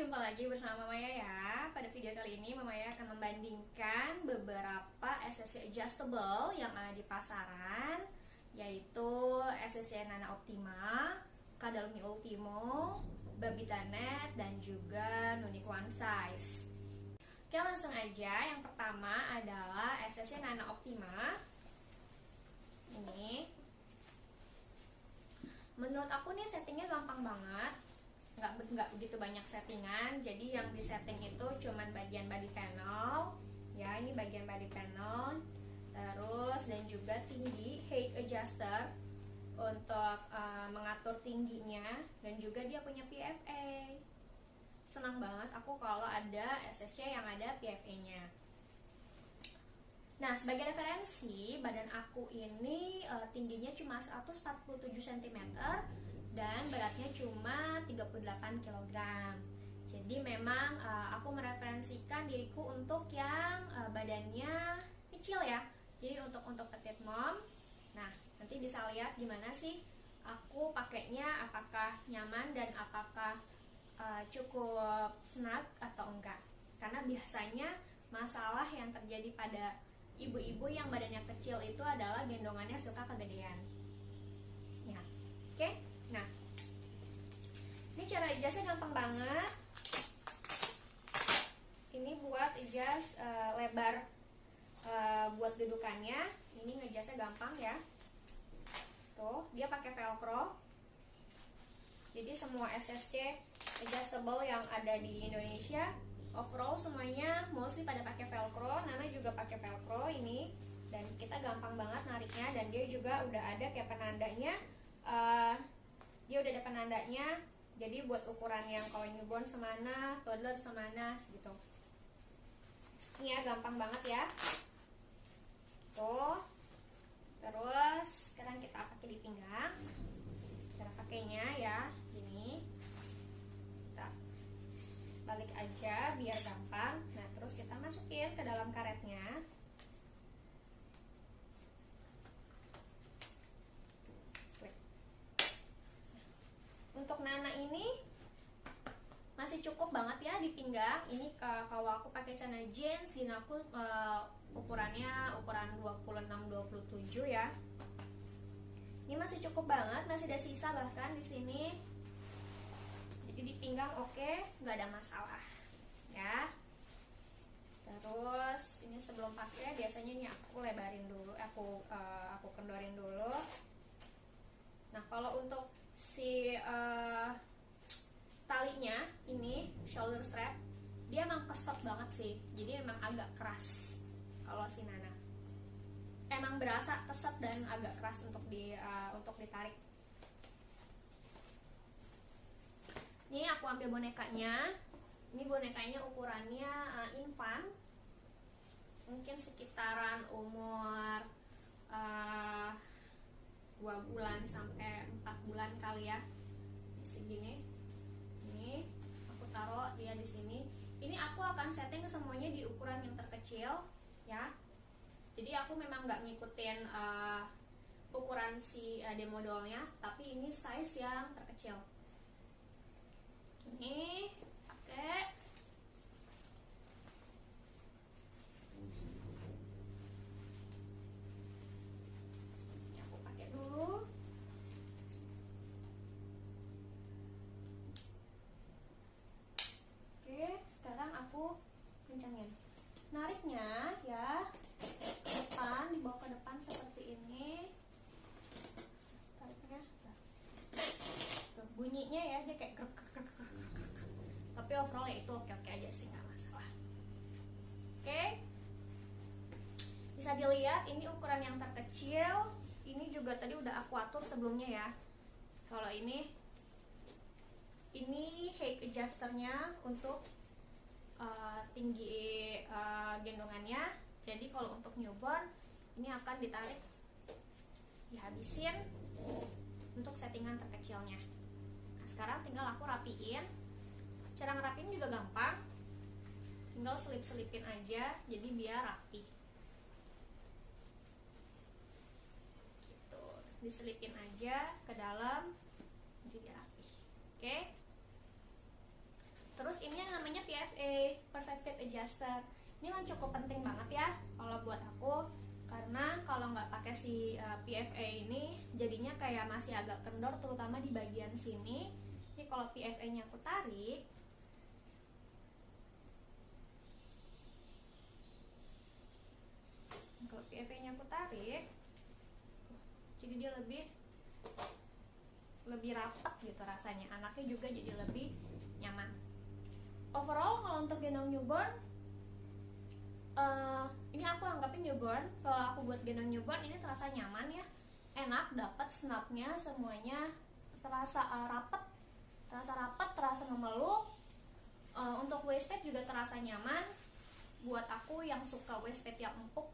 jumpa lagi bersama Mama Yaya ya. Pada video kali ini Mama Yaya akan membandingkan beberapa SSC adjustable yang ada di pasaran, yaitu SSC Nana Optima, Kadalmi Ultimo, Babita Net, dan juga Nuniq One Size. Oke, langsung aja. Yang pertama adalah SSC Nana Optima. Ini menurut aku nih settingnya gampang banget, nggak begitu banyak settingan. Jadi yang di setting itu cuman bagian body panel ya, ini bagian body panel, terus dan juga tinggi height adjuster untuk mengatur tingginya, dan juga dia punya PFA. Senang banget aku kalau ada SSC yang ada PFA-nya. Nah, sebagai referensi, badan aku ini tingginya cuma 147 cm dan beratnya cuma 38 kg. Jadi memang aku mereferensikan diriku untuk yang badannya kecil ya. Jadi untuk petite mom. Nah, nanti bisa lihat gimana sih aku pakainya, apakah nyaman dan apakah cukup snug atau enggak. Karena biasanya masalah yang terjadi pada ibu-ibu yang badannya kecil itu adalah gendongannya suka kegedean ya. Oke. Nah, ini cara adjustnya gampang banget. Ini buat adjust lebar buat dudukannya. Ini ngejastnya gampang ya. Tuh, dia pakai velcro. Jadi semua SSC adjustable yang ada di Indonesia overall semuanya mostly pada pakai velcro. Nana juga pakai velcro ini, dan kita gampang banget nariknya, dan dia juga udah ada kayak penandanya. Dia udah ada penandanya, jadi buat ukuran yang kalau newborn semana, toddler semana gitu. Ini ya, gampang banget ya. Tuh. Terus sekarang kita pakai di pinggang. Cara pakainya ya gini, kita balik aja biar gampang. Nah, terus kita masukin ke dalam karetnya. Klik. Untuk Nana ini masih cukup banget ya di pinggang. Ini kalau aku pakai celana jeans, di aku ukurannya ukuran 26-27 ya. Ini masih cukup banget, masih ada sisa bahkan di sini. Jadi di pinggang oke, nggak ada masalah ya. Terus ini sebelum pakai biasanya nih aku lebarin dulu, aku kendorin dulu. Nah, kalau untuk si talinya ini shoulder strap, dia emang keset banget sih. Jadi emang agak keras kalau si Nana. Emang berasa keset dan agak keras untuk ditarik. Ini aku ambil bonekanya. Ini bonekanya ukurannya infant, mungkin sekitaran umur 2 bulan sampai 4 bulan kali ya. Segini. Ini aku taruh dia di sini. Ini aku akan setting semuanya di ukuran yang terkecil ya. Jadi aku memang nggak ngikutin ukuran si demo dollnya, tapi ini size yang terkecil. Ini pakai. Ini aku pakai dulu. Oke, sekarang aku kencangin. Nariknya ya depan, dibawa ke depan seperti ini. Tariknya. Tuh, bunyinya ya dia kayak krek krek krek krek. Tapi overall ya itu oke-oke aja sih, nggak masalah. Oke. Bisa dilihat ini ukuran yang terkecil. Ini juga tadi udah aku atur sebelumnya ya. Kalau ini height adjusternya untuk tinggi gendongannya. Jadi kalau untuk newborn ini akan ditarik, dihabisin untuk settingan terkecilnya. Nah, sekarang tinggal aku rapiin. Cara ngerapiin juga gampang, tinggal selip-selipin aja, jadi biar rapi gitu. Diselipin aja ke dalam, jadi biar rapi. Oke. Terus ini fit adjuster. Ini yang cukup penting banget ya kalau buat aku, karena kalau nggak pakai si PFA ini jadinya kayak masih agak kendor, terutama di bagian sini. Ini kalau PFA-nya aku tarik, jadi dia lebih rapat gitu rasanya, anaknya juga jadi lebih nyaman. Overall kalau untuk gendong newborn, ini aku anggapin newborn. Kalau aku buat gendong newborn ini terasa nyaman ya, enak, dapat snapnya semuanya terasa rapat, terasa memeluk. Untuk waistband juga terasa nyaman. Buat aku yang suka waistband yang empuk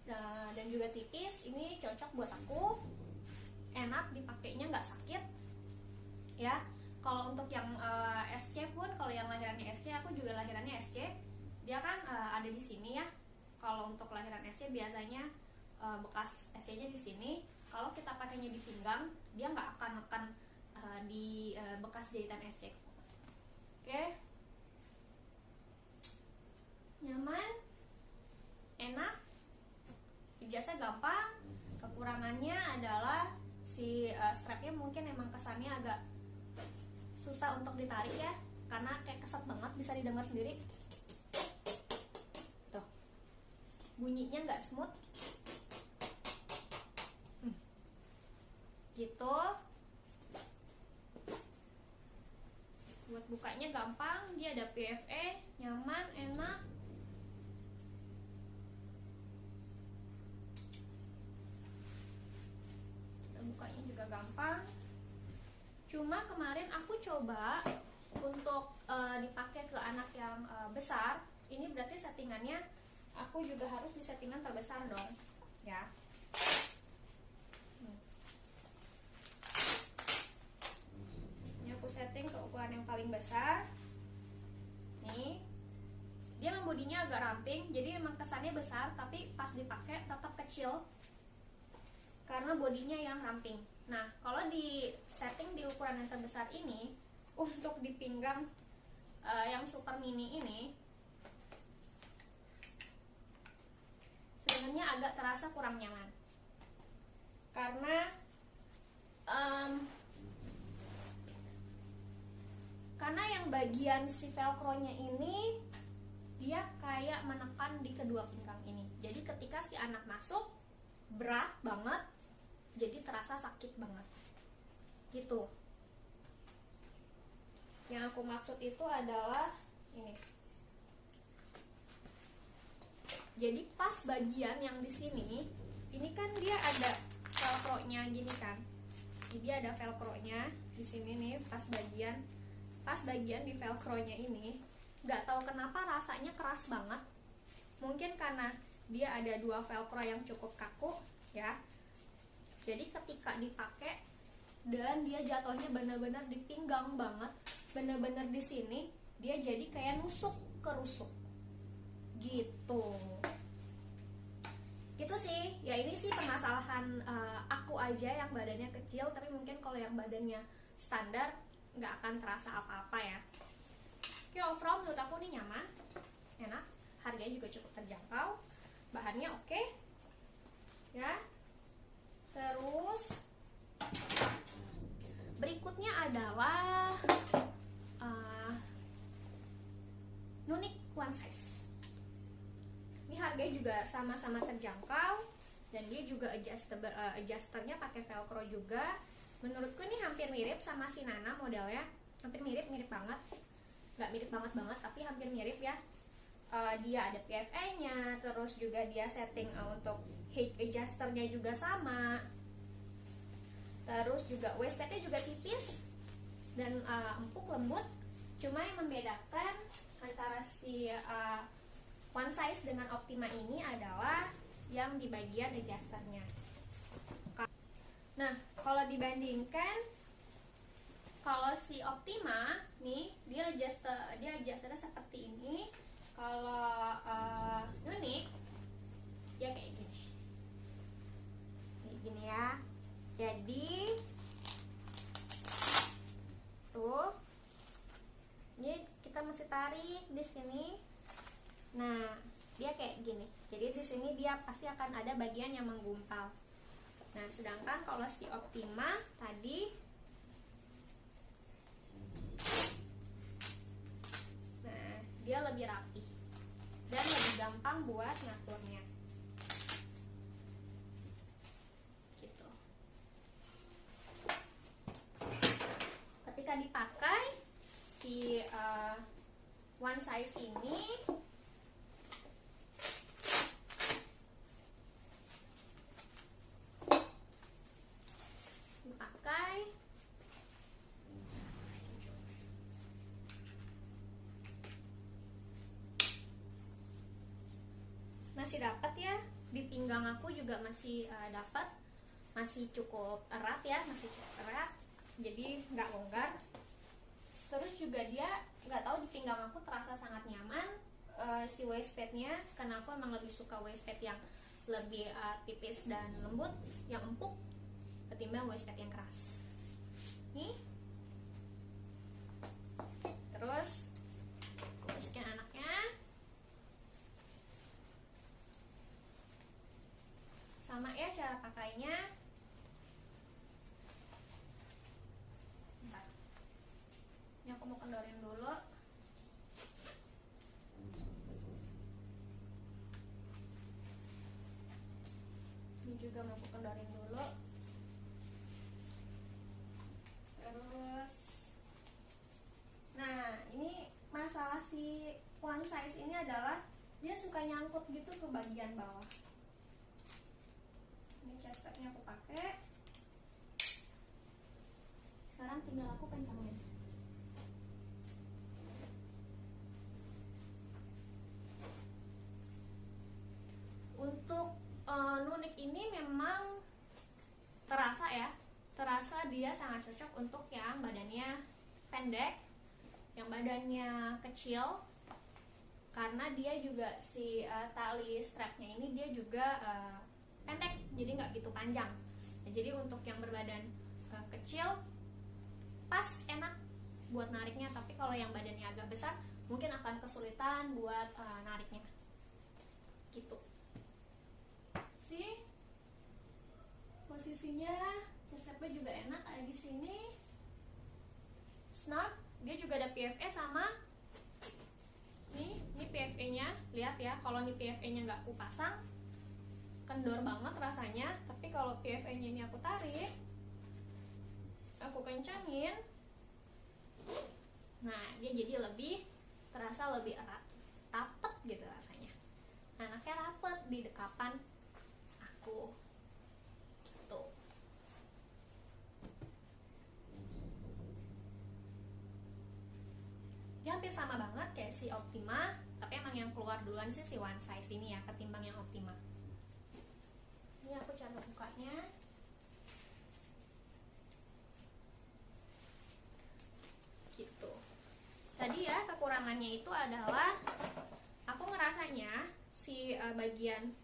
dan juga tipis, ini cocok buat aku. Enak dipakainya, nggak sakit ya. Kalau untuk yang SC pun, kalau yang lahirannya SC, aku juga lahirannya SC, dia kan ada di sini ya. Kalau untuk lahiran SC biasanya bekas SC-nya di sini. Kalau kita pakainya di pinggang, dia nggak akan nekan di bekas jahitan SC. Oke. Nyaman, enak, adjustnya gampang. Kekurangannya adalah si strapnya mungkin emang kesannya agak susah untuk ditarik ya, karena kayak keset banget, bisa didengar sendiri tuh, bunyinya nggak smooth gitu. Buat bukanya gampang, dia ada PFA, nyaman, enak. Bukanya juga gampang. Cuma kemarin aku coba untuk dipakai ke anak yang besar. Ini berarti settingannya aku juga harus di settingan terbesar dong ya. Ini aku setting ke ukuran yang paling besar. Nih, dia memang bodinya agak ramping, jadi emang kesannya besar, tapi pas dipakai tetap kecil karena bodinya yang ramping. Nah, kalau di setting di ukuran yang terbesar ini, untuk di pinggang yang super mini ini, sebenarnya agak terasa kurang nyaman. Karena yang bagian si velcro-nya ini, dia kayak menekan di kedua pinggang ini. Jadi ketika si anak masuk, berat banget, jadi terasa sakit banget gitu. Yang aku maksud itu adalah ini. Jadi pas bagian yang di sini, ini kan dia ada velcro-nya gini kan. Jadi ada velcro-nya di sini nih, pas bagian di velcro-nya ini, nggak tahu kenapa rasanya keras banget. Mungkin karena dia ada dua velcro yang cukup kaku ya. Jadi ketika dipakai dan dia jatuhnya benar-benar di pinggang banget, benar-benar di sini, dia jadi kayak nusuk kerusuk gitu. Itu sih ya, ini sih permasalahan aku aja yang badannya kecil, tapi mungkin kalau yang badannya standar nggak akan terasa apa-apa ya. Oke, overall menurut aku ini nyaman, enak, harganya juga cukup terjangkau, bahannya oke ya. Terus berikutnya adalah Nuniq One Size. Ini harganya juga sama-sama terjangkau, dan dia juga adjusternya pakai velcro juga. Menurutku ini hampir mirip sama si Nana modelnya, hampir mirip banget, nggak mirip banget tapi hampir mirip ya. Dia ada PFA-nya, terus juga dia setting untuk height adjusternya juga sama. Terus juga waistbandnya juga tipis dan empuk lembut. Cuma yang membedakan antara si One Size dengan Optima ini adalah yang di bagian adjusternya. Nah, kalau dibandingkan, kalau si Optima nih dia adjusternya seperti ini. Kalau Nuniq ya kayak gini ya. Jadi tuh, ini kita mesti tarik di sini Nah, dia kayak gini. Jadi di sini dia pasti akan ada bagian yang menggumpal. Nah, sedangkan kalau si Optima tadi, nah, dia lebih rapi dan lebih gampang buat ngaturnya. Gitu. Ketika dipakai si one size ini dipakai, masih dapat ya, di pinggang aku juga masih dapat, masih cukup erat ya, masih cukup erat, jadi nggak longgar. Terus juga dia nggak tahu, di pinggang aku terasa sangat nyaman. Si waist padnya, karena aku emang lebih suka waist pad yang lebih tipis dan lembut, yang empuk, ketimbang waist pad yang keras. Nih, terus aku masukin anaknya. Sama ya cara pakainya. Bentar. Ini aku mau kendorin dulu. Ini juga mau aku kendorin dulu. Terus, nah ini masalah si one size ini adalah dia suka nyangkut gitu ke bagian bawah. Ini chest padnya aku pakai. Sekarang tinggal aku kencangin. Untuk nunik ini memang terasa ya, terasa dia sangat cocok untuk yang badannya pendek, yang badannya kecil, karena dia juga si tali strapnya ini dia juga pendek, jadi nggak gitu panjang. Nah, jadi untuk yang berbadan kecil pas, enak buat nariknya. Tapi kalau yang badannya agak besar mungkin akan kesulitan buat nariknya gitu. Sih posisinya cheststrapnya juga enak, ada di sini. Snap, dia juga ada PFE sama nih, ini PFE nya, lihat ya, kalau nih PFE nya nggak aku pasang, kendor banget rasanya. Tapi kalau PFE nya ini aku tarik, aku kencangin, nah dia jadi lebih terasa lebih erat, rapet gitu rasanya. Anaknya rapet di dekapan aku gitu. Dia hampir sama banget kayak si Optima, tapi emang yang keluar duluan sih si one size ini ya, ketimbang yang Optima. Ini aku cara bukanya. Gitu. Tadi ya kekurangannya itu adalah aku ngerasanya si bagian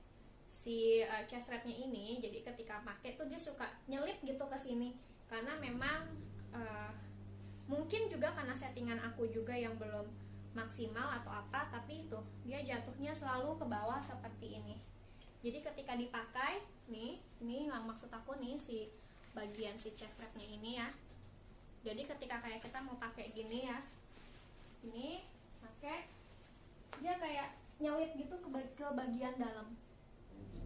si chest strapnya ini, jadi ketika pakai tuh dia suka nyelip gitu ke sini, karena memang mungkin juga karena settingan aku juga yang belum maksimal atau apa, tapi itu dia jatuhnya selalu ke bawah seperti ini. Jadi ketika dipakai nih, ini yang maksud aku nih si bagian si chest strapnya ini ya. Jadi ketika kayak kita mau pakai gini ya, ini pakai, dia kayak nyelip gitu ke bagian dalam.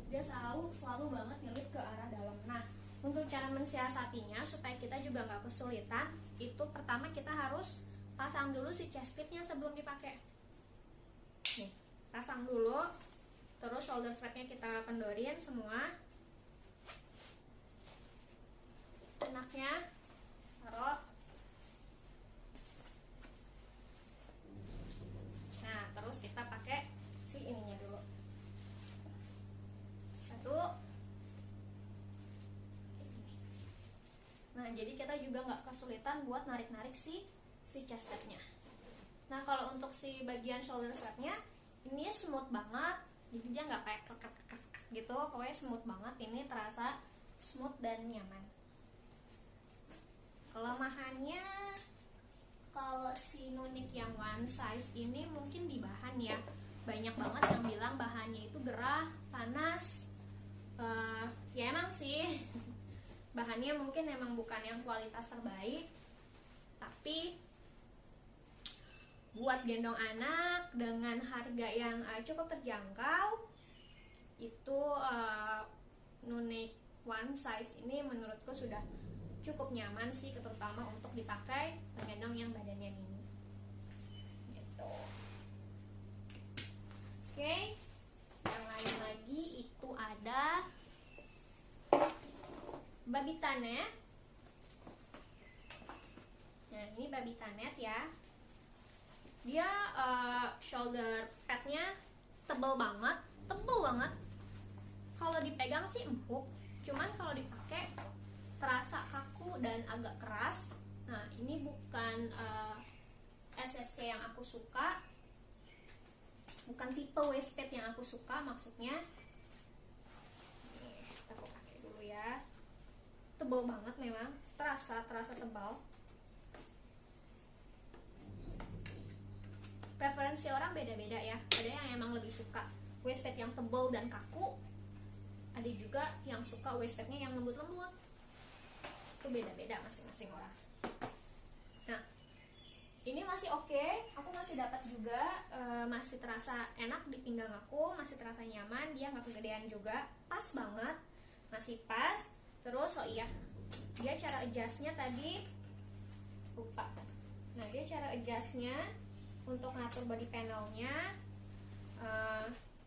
Dia selalu banget nyelip ke arah dalam. Nah, untuk cara mensiasatinya supaya kita juga nggak kesulitan, itu pertama kita harus pasang dulu si chest clipnya sebelum dipakai. Nih, pasang dulu. Terus shoulder strapnya kita kendorin semua. Enaknya taruh. Nah, terus kita pakai si ininya dulu. Satu. Nah, jadi kita juga nggak kesulitan buat narik-narik si chest strapnya. Nah, kalau untuk si bagian shoulder strapnya ini smooth banget, jadi dia nggak kayak krek gitu, pokoknya smooth banget. Ini terasa smooth dan nyaman. Kelemahannya kalau si nunik yang one size ini mungkin di bahan ya, banyak banget yang bilang bahannya itu gerah, panas. Ya emang sih bahannya mungkin emang bukan yang kualitas terbaik, tapi buat gendong anak dengan harga yang cukup terjangkau, itu Nuniq One Size ini menurutku sudah cukup nyaman sih, terutama untuk dipakai menggendong yang badannya mini gitu. Oke, yang lain lagi itu ada Babitanet. Nah, ini Babitanet ya. Dia shoulder padnya tebal banget. Kalau dipegang sih empuk, cuman kalau dipakai terasa kaku dan agak keras. Nah, ini bukan SSC yang aku suka, bukan tipe waist pad yang aku suka maksudnya. Nih, aku pakai dulu ya. Tebal banget memang, terasa tebal. Preferensi orang beda-beda ya. Ada yang emang lebih suka waist pad yang tebal dan kaku, ada juga yang suka waist padnya yang lembut-lembut. Itu beda-beda masing-masing orang. Nah, ini masih oke. Aku masih dapat juga, masih terasa enak di pinggang aku, masih terasa nyaman. Dia nggak kegedean juga, pas banget, masih pas. Terus oh iya, dia cara adjustnya tadi lupa. Nah, dia cara adjustnya untuk ngatur body panelnya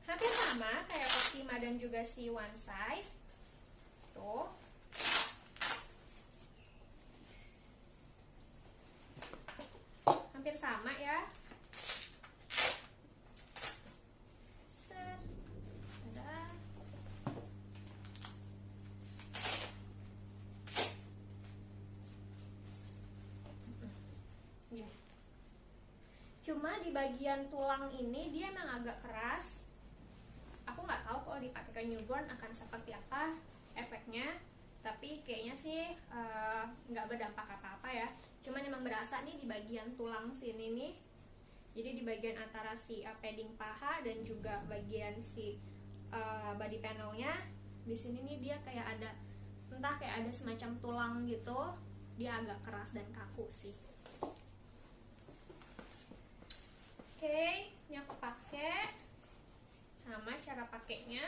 hampir sama kayak Proxima dan juga si One Size. Tuh, hampir sama ya. Set, ada. Gini. Cuma di bagian tulang ini dia emang agak keras. Aku nggak tahu kalau dipakai ke newborn akan seperti apa efeknya, tapi kayaknya sih nggak berdampak apa-apa ya. Cuman emang berasa nih di bagian tulang sini nih. Jadi di bagian antara si padding paha dan juga bagian si body panelnya, di sini nih dia kayak ada, entah kayak ada semacam tulang gitu. Dia agak keras dan kaku sih. Oke, ini aku pakai sama cara pakainya.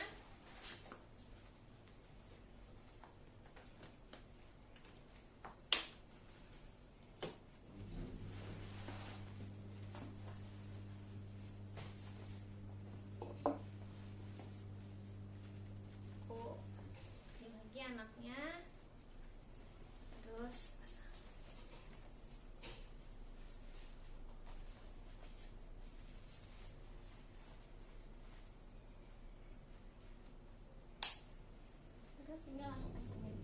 Aku bagi anaknya, terus pasang. Terus tinggal aku pancingin.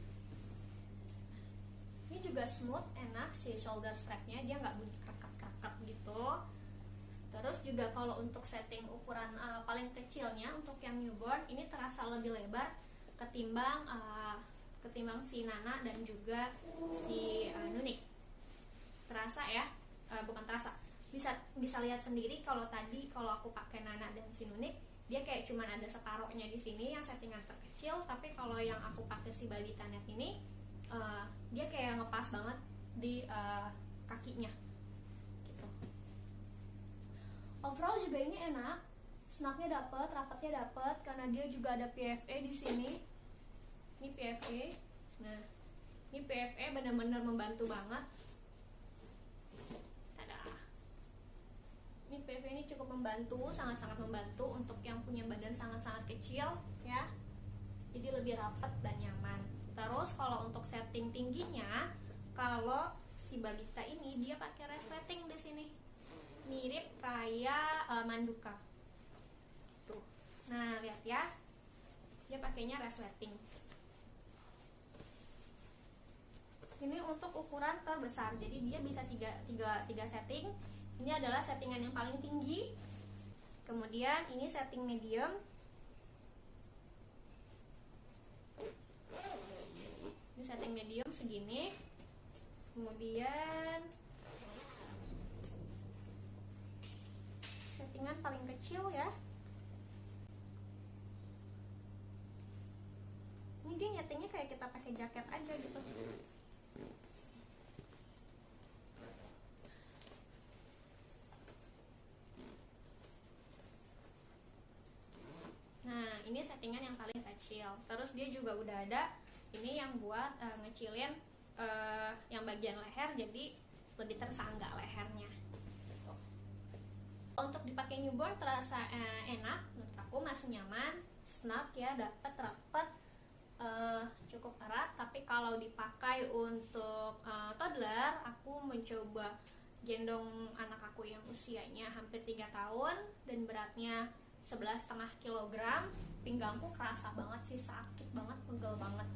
Ini juga smooth, enak si shoulder strapnya, dia nggak bunyi krakak-krakak gitu. Terus juga kalau untuk setting ukuran paling kecilnya untuk yang newborn ini terasa lebih lebar ketimbang si Nana dan juga si Nuniq. Terasa ya, bukan terasa, bisa lihat sendiri kalau tadi kalau aku pakai Nana dan si Nuniq, dia kayak cuman ada separohnya di sini yang settingan terkecil, tapi kalau yang aku pakai si Babitanet ini dia kayak ngepas banget di kakinya gitu. Overall juga ini enak, snapnya dapet, rapatnya dapet, karena dia juga ada PFA di sini. Ini PFA. Nah, ini PFA benar-benar membantu banget. Ini PFA ini cukup membantu, sangat-sangat membantu untuk yang punya badan sangat-sangat kecil ya. Jadi lebih rapat dan nyaman. Terus kalau untuk setting tingginya, kalau si Babita ini dia pakai resleting di sini, mirip kayak Manduka. Tuh. Nah, lihat ya. Dia pakainya resleting. Ini untuk ukuran terbesar. Jadi dia bisa tiga setting. Ini adalah settingan yang paling tinggi. Kemudian ini setting medium. Ini setting medium segini. Kemudian settingan paling kecil kecil ya. Ini dia nyetingnya kayak kita pakai jaket aja gitu. Nah, ini settingan yang paling kecil. Terus dia juga udah ada ini yang buat ngecilin yang bagian leher, jadi lebih tersangga lehernya. Gitu. Untuk dipakai newborn terasa enak, menurut aku masih nyaman, snug ya, dapat rapat, cukup erat. Tapi kalau dipakai untuk toddler, aku mencoba gendong anak aku yang usianya hampir 3 tahun dan beratnya 11,5 kilogram. Pinggangku kerasa banget sih, sakit banget, pegel banget.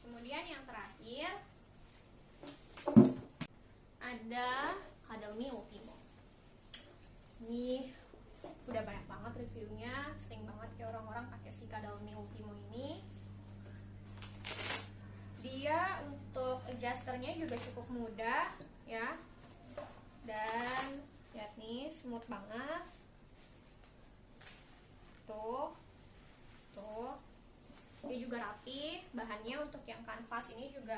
Kemudian yang terakhir ada Cuddle Me Ultimo. Ini udah banyak banget reviewnya, sering banget kayak orang-orang pakai si Cuddle Me Ultimo ini. Dia untuk adjusternya juga cukup mudah ya, dan lihat nih, smooth banget. Tuh dia juga rapi. Bahannya untuk yang kanvas ini juga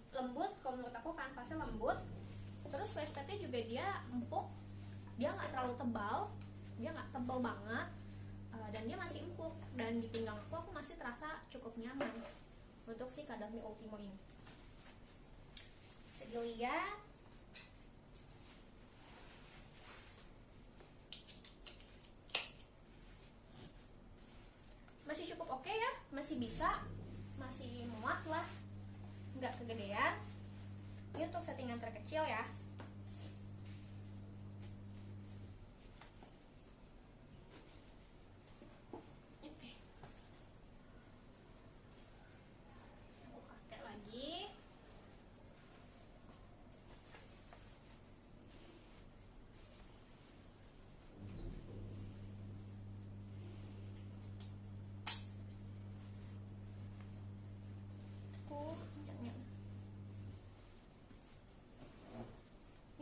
lembut. Kalau menurut aku kanvasnya lembut. Terus waistbandnya juga dia empuk, dia nggak terlalu tebal, dia nggak tebal banget, dan dia masih empuk. Dan di pinggang aku masih terasa cukup nyaman untuk si Cuddle Me Ultimo ini. Bisa dilihat. Masih cukup oke ya, masih bisa, masih muat lah, nggak kegedean. Ini untuk settingan terkecil ya. Aku pakai lagi.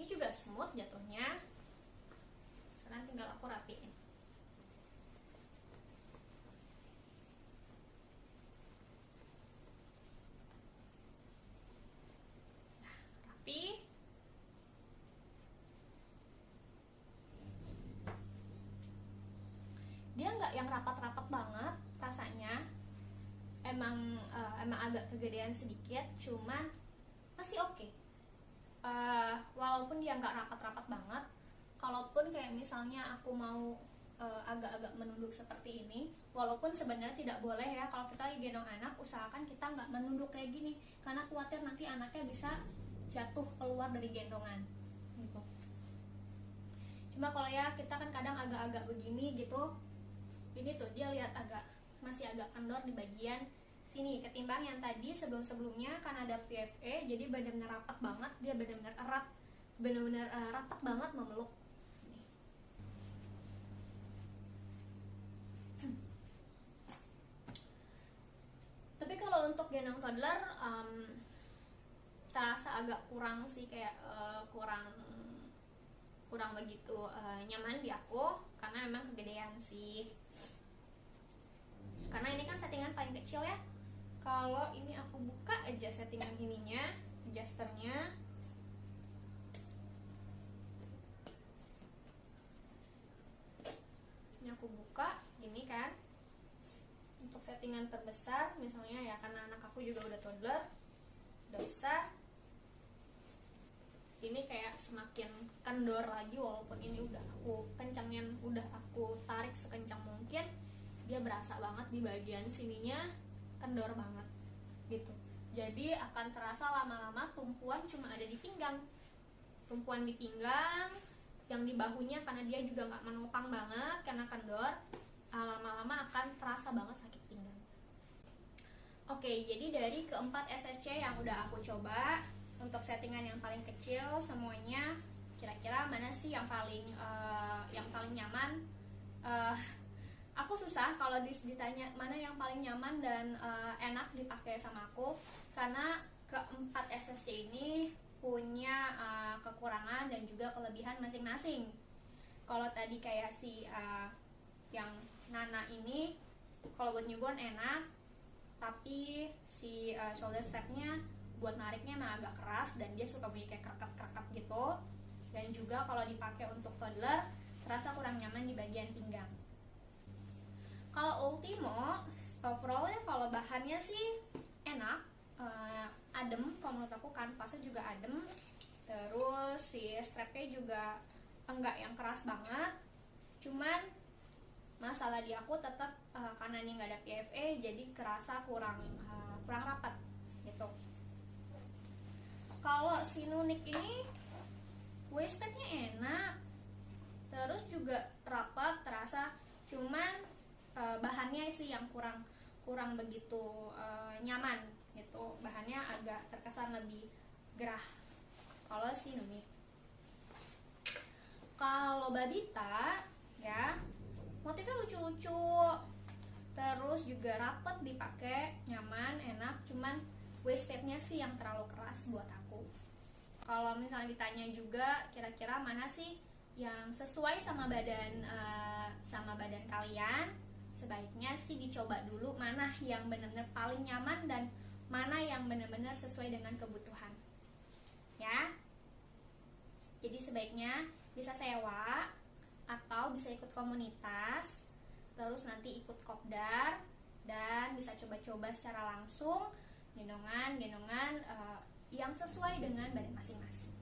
Ini juga smooth jatuhnya. Sekarang tinggal aku rapiin. Nah, rapi. Dia nggak yang rapat-rapat banget rasanya. Emang agak kegedean sedikit, cuman masih oke. Walaupun dia nggak rapat-rapat banget, kalaupun kayak misalnya aku mau agak-agak menunduk seperti ini, walaupun sebenarnya tidak boleh ya, kalau kita lagi gendong anak usahakan kita nggak menunduk kayak gini, karena khawatir nanti anaknya bisa jatuh keluar dari gendongan gitu. Cuma kalau ya kita kan kadang agak-agak begini gitu, ini tuh dia lihat masih agak kendor di bagian sini ketimbang yang tadi sebelum-sebelumnya kan ada PFA, jadi benar-benar rapat banget, dia benar-benar erat, benar-benar rapat banget memeluk. Tapi kalau untuk gendong toddler terasa agak kurang sih, kayak kurang begitu nyaman di aku, karena memang kegedean sih. Karena ini kan settingan paling kecil ya. Kalau ini aku buka aja settingan ininya, adjusternya. Ini aku buka, gini kan. Untuk settingan terbesar, misalnya ya karena anak aku juga udah toddler, udah besar. Ini kayak semakin kendor lagi, walaupun ini udah aku kencengin, udah aku tarik sekencang mungkin, dia berasa banget di bagian sininya kendor banget gitu. Jadi akan terasa lama-lama tumpuan cuma ada di pinggang, tumpuan di pinggang, yang di bahunya karena dia juga nggak menopang banget karena kendor, lama-lama akan terasa banget sakit pinggang. Oke, jadi dari keempat SSC yang udah aku coba, untuk settingan yang paling kecil semuanya, kira-kira mana sih yang paling nyaman? Aku susah kalau ditanya mana yang paling nyaman dan enak dipakai sama aku, karena keempat SSC ini punya kekurangan dan juga kelebihan masing-masing. Kalau tadi kayak si yang Nana ini, kalau buat newborn enak, tapi si shoulder strapnya buat nariknya emang agak keras dan dia suka bunyi kayak kereket-kereket gitu. Dan juga kalau dipakai untuk toddler terasa kurang nyaman di bagian pinggang. Kalau Ultimo overallnya kalau bahannya sih enak, adem, kalau menurut aku kanvasnya juga adem, terus si strapnya juga enggak yang keras banget. Cuman masalah di aku tetap karena ini nggak ada PFA jadi kerasa kurang rapat gitu. Kalau si Nunik ini waistbandnya enak, terus juga rapat terasa, cuman bahannya sih yang kurang begitu nyaman gitu. Bahannya agak terkesan lebih gerah kalau si Nunik. Kalau Babita ya motifnya lucu-lucu, terus juga rapet dipakai, nyaman, enak. Cuman waistbandnya sih yang terlalu keras buat aku. Kalau misalnya ditanya juga kira-kira mana sih yang sesuai sama badan kalian, sebaiknya sih dicoba dulu mana yang benar-benar paling nyaman dan mana yang benar-benar sesuai dengan kebutuhan. Ya. Jadi sebaiknya bisa sewa atau bisa ikut komunitas, terus nanti ikut kopdar dan bisa coba-coba secara langsung gendongan yang sesuai dengan badan masing-masing.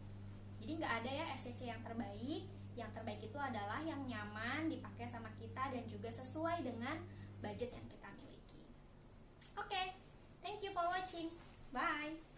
Jadi nggak ada ya SCC yang terbaik. Yang terbaik itu adalah yang nyaman dipakai sama kita dan juga sesuai dengan budget yang kita miliki. Oke, thank you for watching. Bye.